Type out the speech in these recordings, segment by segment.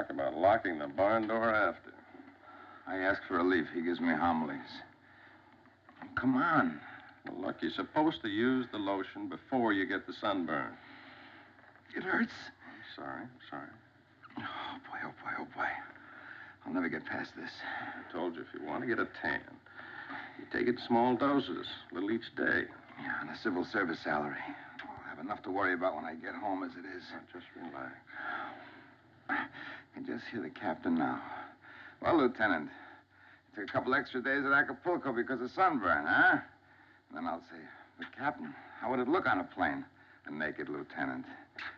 talk about locking the barn door after. I ask for relief. He gives me homilies. Come on. Well, look, you're supposed to use the lotion before you get the sunburn. It hurts. I'm sorry. Oh, boy. I'll never get past this. I told you, if you want to get a tan, you take it in small doses, a little each day. Yeah, on a civil service salary. I'll have enough to worry about when I get home as it is. Now, just relax. I can just hear the captain now. Well, Lieutenant, it took a couple extra days at Acapulco because of sunburn, huh? And then I'll say, but Captain, how would it look on a plane? A naked lieutenant.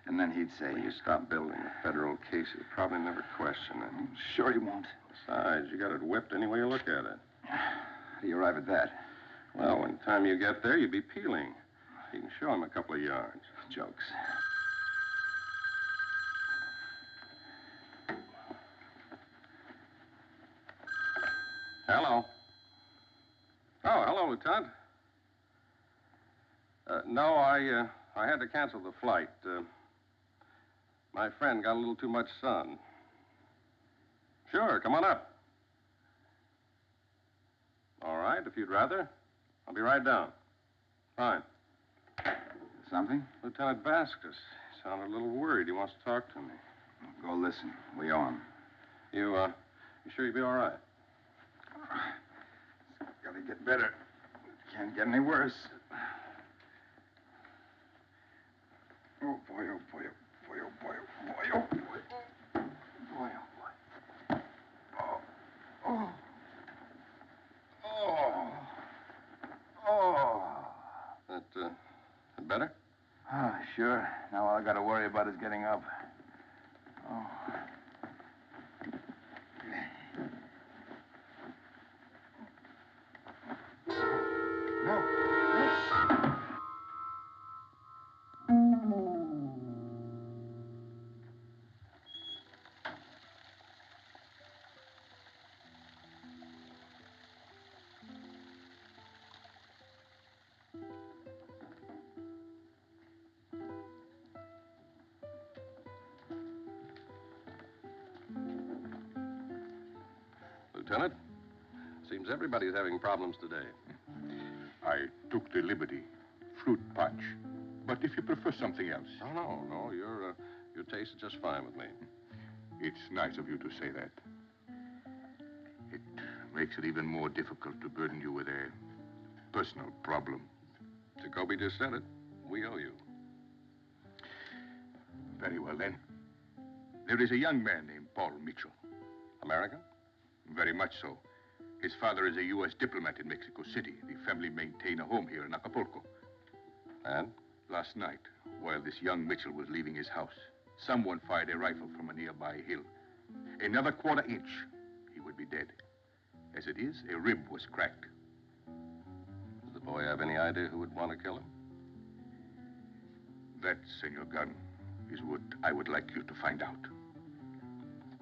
And then he'd say... When you stop building a federal case, he'll probably never question it. Sure he won't. Besides, you got it whipped any way you look at it. How do you arrive at that? Well, when the time you get there, you'll be peeling. You can show him a couple of yards. Jokes. Hello. Oh, hello, Lieutenant. No, I had to cancel the flight. My friend got a little too much sun. Sure, come on up. All right, if you'd rather. I'll be right down. Fine. Something? Lieutenant Vasquez. He sounded a little worried. He wants to talk to me. Go listen. We owe him. You sure you'll be all right? It's gotta get better. Can't get any worse. Oh, boy, oh, boy, oh, boy, oh, boy, oh, boy, oh, boy. Boy, oh, boy. Oh. Oh. Oh. That better? Ah, sure. Now all I gotta worry about is getting up. Oh. Lieutenant, seems everybody's having problems today. I took the liberty. Fruit punch. But if you prefer something else... No. Your taste is just fine with me. It's nice of you to say that. It makes it even more difficult to burden you with a personal problem. Jacoby just said it. We owe you. Very well, then. There is a young man named Paul Mitchell. American? Very much so. His father is a U.S. diplomat in Mexico City. The family maintain a home here in Acapulco. And? Last night, while this young Mitchell was leaving his house, someone fired a rifle from a nearby hill. Another quarter inch, he would be dead. As it is, a rib was cracked. Does the boy have any idea who would want to kill him? That, Senor Gunn, is what I would like you to find out.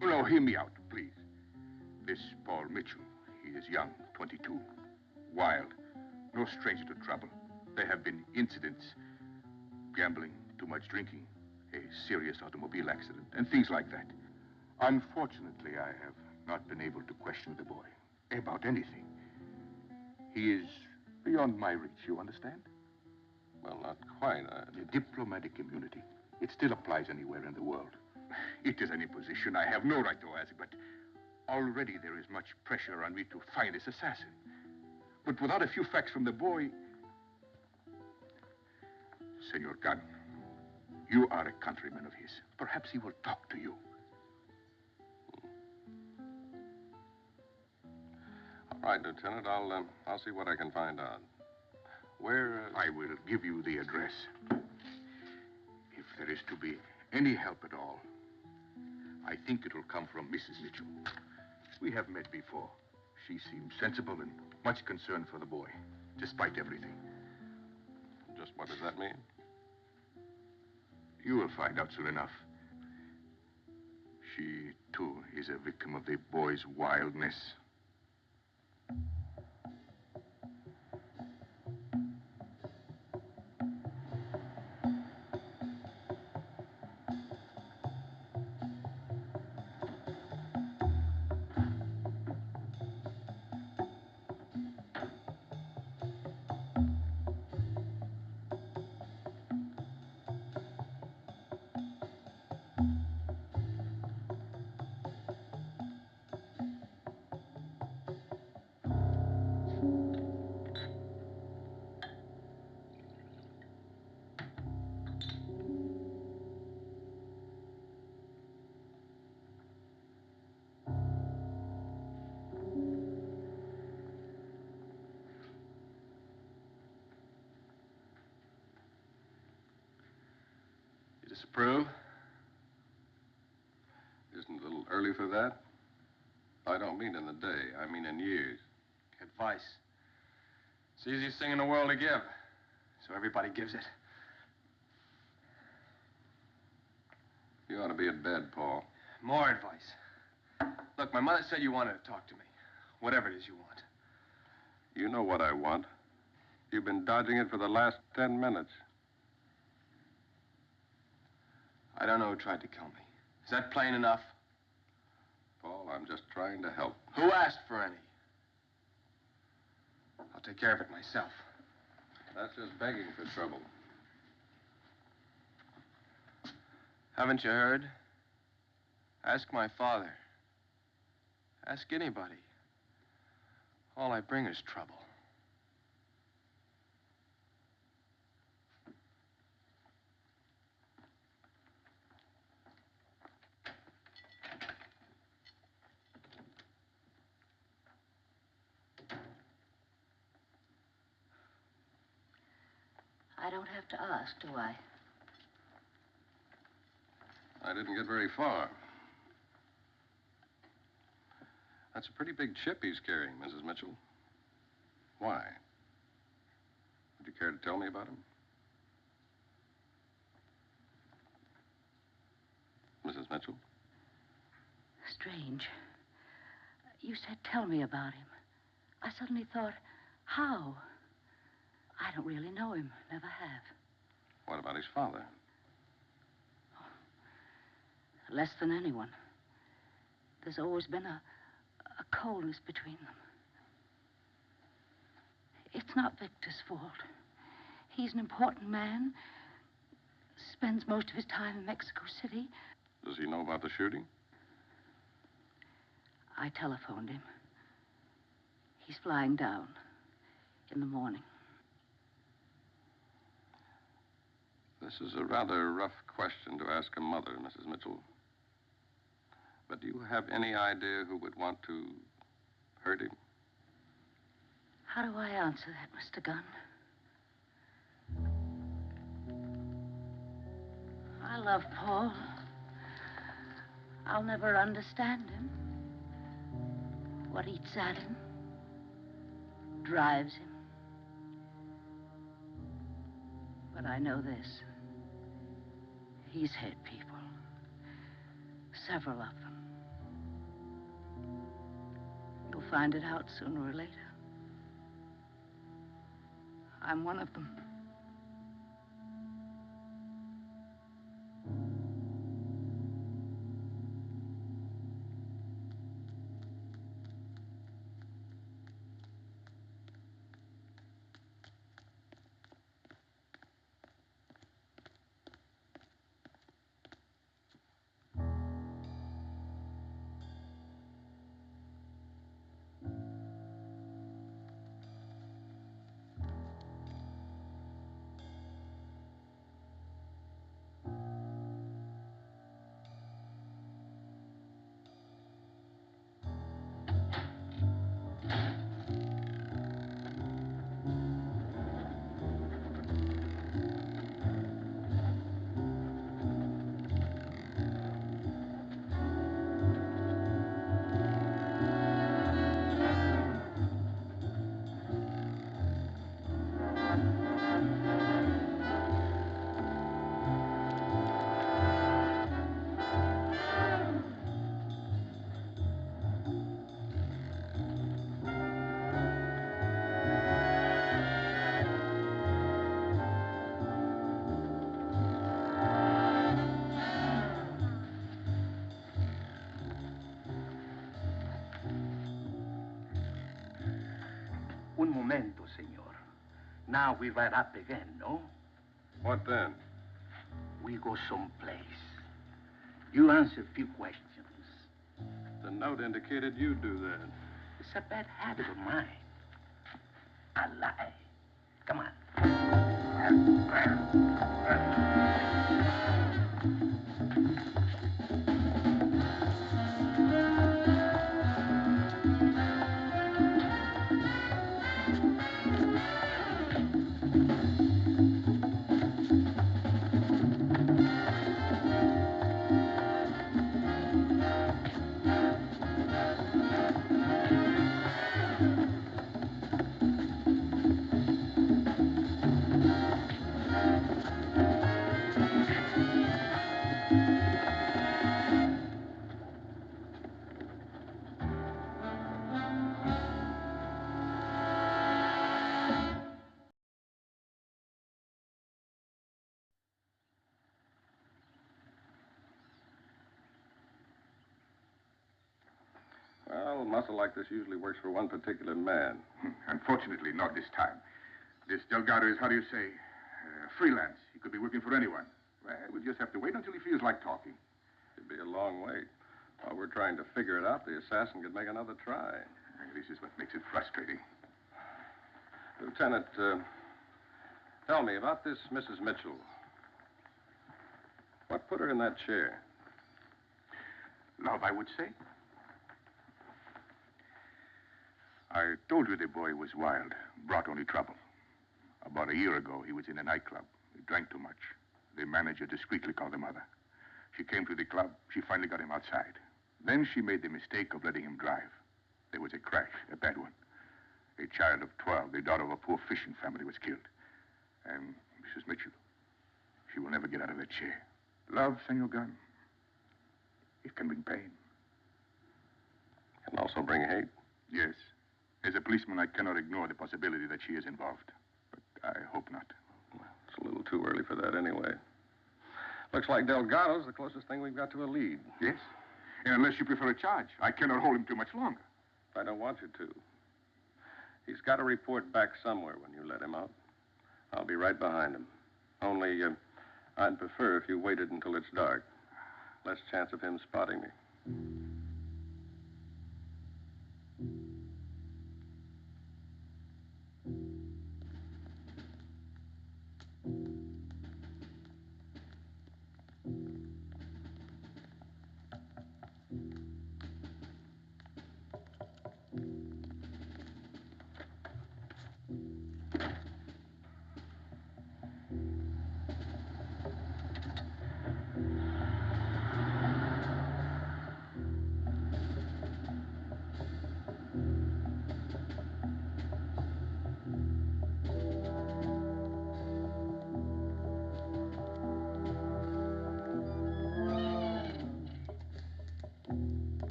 No, hear me out, please. This Paul Mitchell, he is young, 22, wild, no stranger to trouble. There have been incidents, gambling, too much drinking, a serious automobile accident, and things like that. Unfortunately, I have not been able to question the boy about anything. He is beyond my reach, you understand? Well, not quite. The diplomatic immunity. It still applies anywhere in the world. It is an imposition I have no right to ask, but already there is much pressure on me to find this assassin. But without a few facts from the boy... Senor Gunn, you are a countryman of his. Perhaps he will talk to you. All right, Lieutenant. I'll see what I can find out. Where... I will give you the address. If there is to be any help at all, I think it will come from Mrs. Mitchell. We have met before. She seems sensible and much concerned for the boy, despite everything. Just what does that mean? You will find out soon enough. She, too, is a victim of the boy's wildness. Disapprove? Isn't it a little early for that? I don't mean in the day. I mean in years. Advice. It's the easiest thing in the world to give. So everybody gives it. You ought to be in bed, Paul. More advice. Look, my mother said you wanted to talk to me. Whatever it is you want. You know what I want. You've been dodging it for the last 10 minutes. I don't know who tried to kill me. Is that plain enough? Paul, I'm just trying to help. Who asked for any? I'll take care of it myself. That's just begging for trouble. Haven't you heard? Ask my father. Ask anybody. All I bring is trouble. I don't have to ask, do I? I didn't get very far. That's a pretty big chip he's carrying, Mrs. Mitchell. Why? Would you care to tell me about him? Mrs. Mitchell? Strange. You said tell me about him. I suddenly thought, how? I don't really know him. Never have. What about his father? Less than anyone. There's always been a coldness between them. It's not Victor's fault. He's an important man. Spends most of his time in Mexico City. Does he know about the shooting? I telephoned him. He's flying down in the morning. This is a rather rough question to ask a mother, Mrs. Mitchell. But do you have any idea who would want to hurt him? How do I answer that, Mr. Gunn? I love Paul. I'll never understand him. What eats at him, drives him. But I know this. He's hit people. Several of them. You'll find it out sooner or later. I'm one of them. Un momento, senor. Now we ride up again, no? What then? We go someplace. You answer a few questions. The note indicated you do that. It's a bad habit of mine. I lie. Come on. Well, muscle like this usually works for one particular man. Unfortunately, not this time. This Delgado is, how do you say, freelance. He could be working for anyone. Well, we'll just have to wait until he feels like talking. It'd be a long wait. While we're trying to figure it out, the assassin could make another try. This is what makes it frustrating. Lieutenant, tell me about this Mrs. Mitchell. What put her in that chair? Love, I would say. I told you the boy was wild, brought only trouble. About a year ago, he was in a nightclub. He drank too much. The manager discreetly called the mother. She came to the club. She finally got him outside. Then she made the mistake of letting him drive. There was a crash, a bad one. A child of 12, the daughter of a poor fishing family, was killed. And Mrs. Mitchell, she will never get out of that chair. Love, Senor Gunn, it can bring pain. Can also bring hate. Yes. As a policeman, I cannot ignore the possibility that she is involved. But I hope not. It's a little too early for that anyway. Looks like Delgado's the closest thing we've got to a lead. Yes? And unless you prefer a charge, I cannot hold him too much longer. I don't want you to. He's got to report back somewhere when you let him out. I'll be right behind him. Only, I'd prefer if you waited until it's dark. Less chance of him spotting me.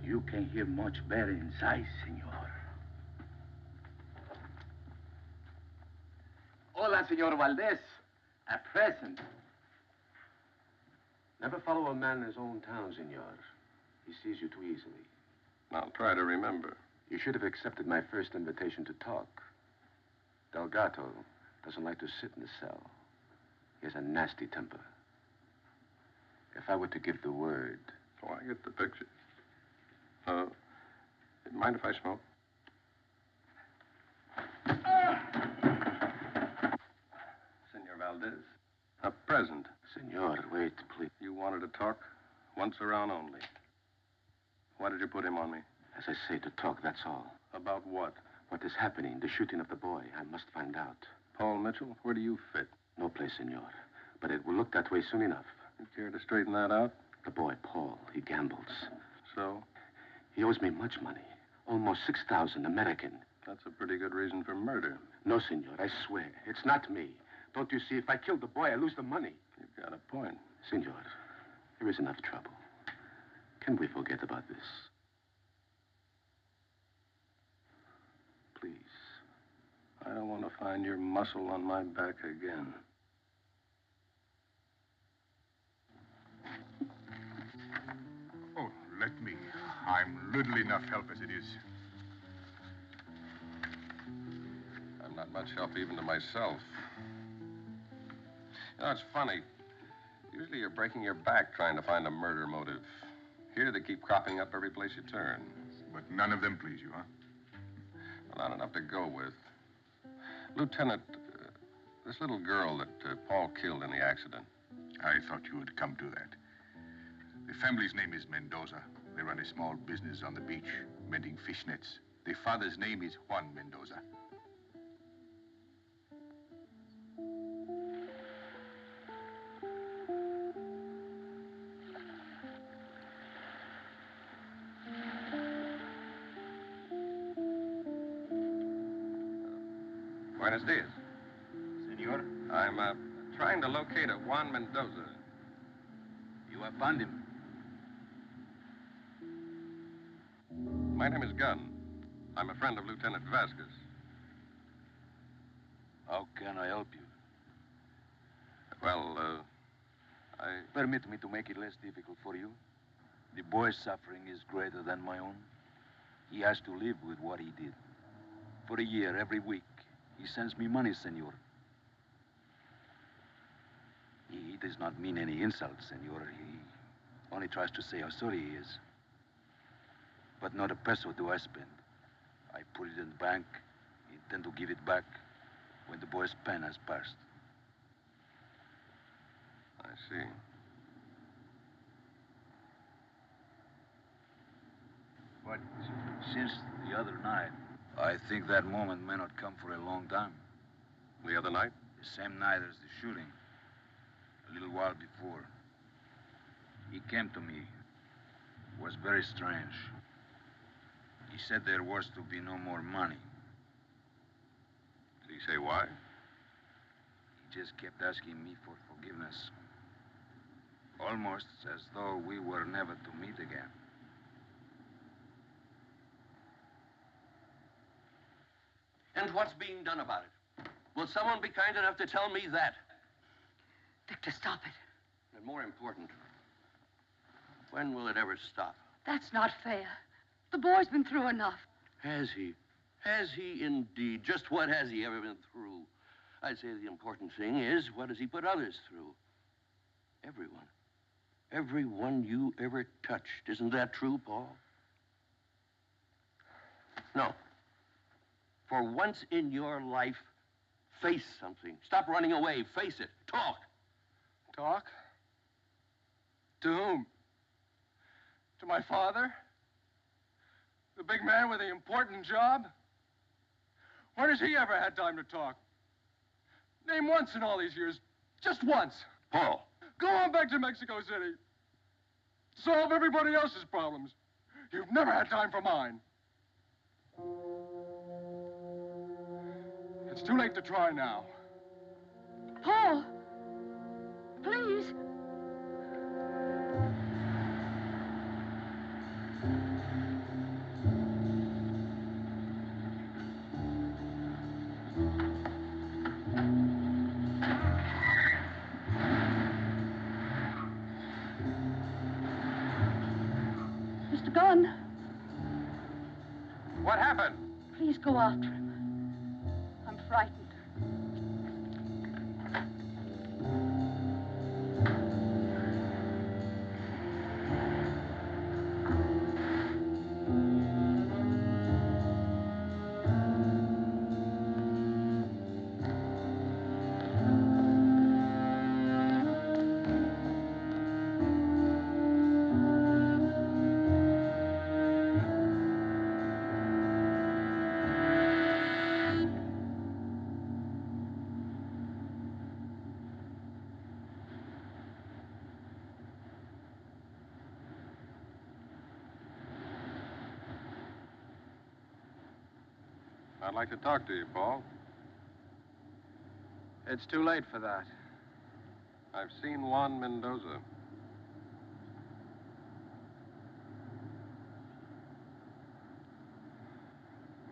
You can hear much better inside, senor. Hola, senor Valdez. At present. Never follow a man in his own town, senor. He sees you too easily. I'll try to remember. You should have accepted my first invitation to talk. Delgado doesn't like to sit in the cell. He has a nasty temper. If I were to give the word... Oh, I get the picture. Mind if I smoke? Senor Valdez, a present. Senor, wait, please. You wanted to talk? Once around only. Why did you put him on me? As I say, to talk, that's all. About what? What is happening, the shooting of the boy. I must find out. Paul Mitchell, where do you fit? No place, senor. But it will look that way soon enough. You care to straighten that out? The boy, Paul, he gambles. So? He owes me much money. Almost 6,000 American. That's a pretty good reason for murder. No, senor, I swear. It's not me. Don't you see, if I kill the boy, I lose the money. You've got a point. Senor, there is enough trouble. Can we forget about this? Please. I don't want to find your muscle on my back again. Oh, let me. I'm little enough help as it is. I'm not much help even to myself. You know, it's funny. Usually you're breaking your back trying to find a murder motive. Here they keep cropping up every place you turn. But none of them please you, huh? Well, not enough to go with. Lieutenant, This little girl that Paul killed in the accident. I thought you would come to that. The family's name is Mendoza. They run a small business on the beach, mending fishnets. The father's name is Juan Mendoza. Buenos dias. Senor, I'm trying to locate a Juan Mendoza. you have found him. My name is Gunn. I'm a friend of Lieutenant Vasquez. How can I help you? Well, Permit me to make it less difficult for you. The boy's suffering is greater than my own. He has to live with what he did. For a year, every week, he sends me money, senor. He does not mean any insult, senor. He only tries to say how sorry he is. But not a peso do I spend. I put it in the bank, intend to give it back when the boy's pen has passed. I see. But since the other night, I think that moment may not come for a long time. The other night? The same night as the shooting. A little while before. He came to me. It was very strange. He said there was to be no more money. Did he say why? He just kept asking me for forgiveness. Almost as though we were never to meet again. And what's being done about it? Will someone be kind enough to tell me that? Victor, stop it. And more important, when will it ever stop? That's not fair. The boy's been through enough. Has he? Has he indeed? Just what has he ever been through? I'd say the important thing is, what has he put others through? Everyone. Everyone you ever touched. Isn't that true, Paul? No. For once in your life, face something. Stop running away. Face it. Talk. Talk? To whom? To my father? The big man with the important job? When has he ever had time to talk? Name once in all these years. Just once. Paul. Go on back to Mexico City. Solve everybody else's problems. You've never had time for mine. It's too late to try now. Paul! Please! Mr. Gunn. What happened? Please go after him. I'm frightened. I'd like to talk to you, Paul. It's too late for that. I've seen Juan Mendoza.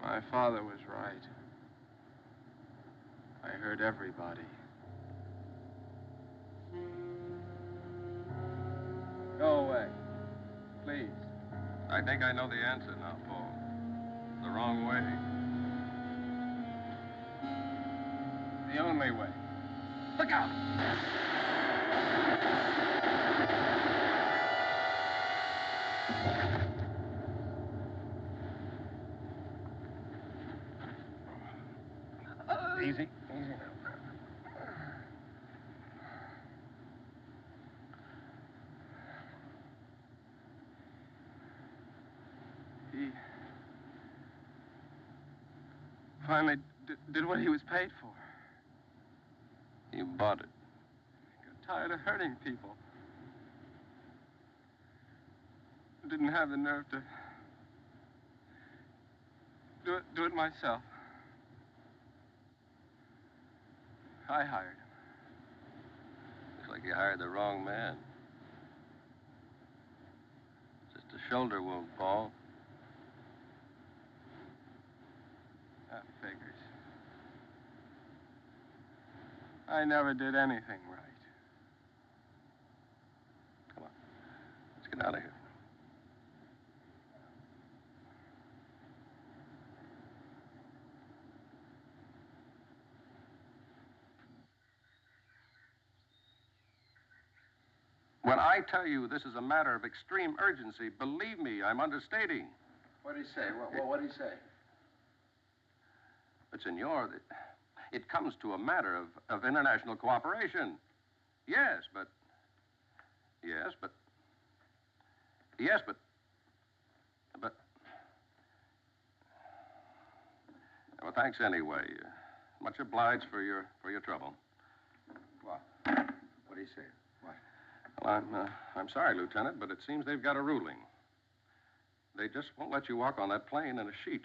My father was right. I heard everybody. Go away. Please. I think I know the answer now, Paul. The wrong way. The only way. Look out! Easy. Easy now. finally did what he was paid for. You bought it. I got tired of hurting people. Didn't have the nerve to do it myself. I hired him. Looks like you hired the wrong man. Just a shoulder wound, Paul. That figures. I never did anything right. Come on. Let's get out of here. When I tell you this is a matter of extreme urgency, believe me, I'm understating. What did he say? What did he say? But, senor, it comes to a matter of international cooperation. Yes, but... Well, thanks anyway. Much obliged for your trouble. What? What did he say? What? Well, I'm sorry, Lieutenant, but it seems they've got a ruling. They just won't let you walk on that plane in a sheet.